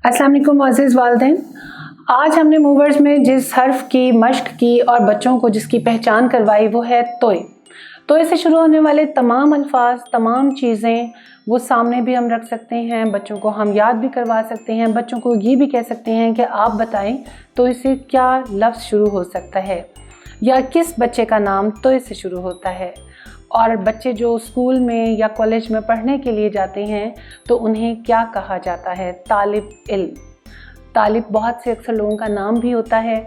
अस्सलाम वालेकुम मोअज़्ज़िज़ वालिदैन। आज हमने मूवर्स में जिस हर्फ की मश्क की और बच्चों को जिसकी पहचान करवाई वो है तोय। तोय से शुरू होने वाले तमाम अल्फाज, तमाम चीज़ें वो सामने भी हम रख सकते हैं, बच्चों को हम याद भी करवा सकते हैं। बच्चों को ये भी कह सकते हैं कि आप बताएं तोय से क्या लफ्ज़ शुरू हो सकता है या किस बच्चे का नाम तोय से शुरू होता है। और बच्चे जो स्कूल में या कॉलेज में पढ़ने के लिए जाते हैं तो उन्हें क्या कहा जाता है? तालिब इल्म। तालिब बहुत से अक्सर लोगों का नाम भी होता है।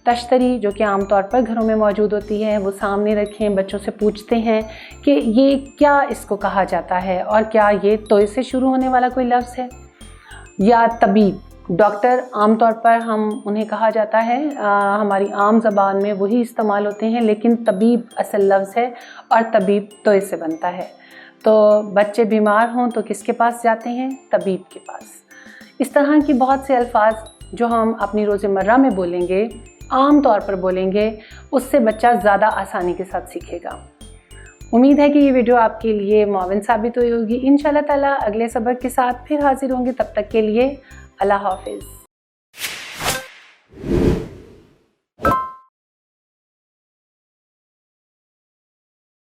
तश्तरी जो कि आम तौर पर घरों में मौजूद होती है वो सामने रखें, बच्चों से पूछते हैं कि ये क्या इसको कहा जाता है और क्या ये तोय से शुरू होने वाला कोई लफ्ज़ है। या तबीब, डॉक्टर आमतौर पर हम उन्हें कहा जाता है, हमारी आम ज़बान में वही इस्तेमाल होते हैं, लेकिन तबीब असल लफ्ज़ है और तबीब तोय से बनता है। तो बच्चे बीमार हों तो किसके पास जाते हैं? तबीब के पास। इस तरह की बहुत से अल्फाज जो हम अपनी रोज़मर्रा में बोलेंगे, आम तौर पर बोलेंगे, उससे बच्चा ज़्यादा आसानी के साथ सीखेगा। उम्मीद है कि ये वीडियो आपके लिए मुआविन साबित हुई होगी। इंशाअल्लाह ताला अगले सबक के साथ फिर हाजिर होंगे। तब तक के लिए अल्लाह हाफ़िज़।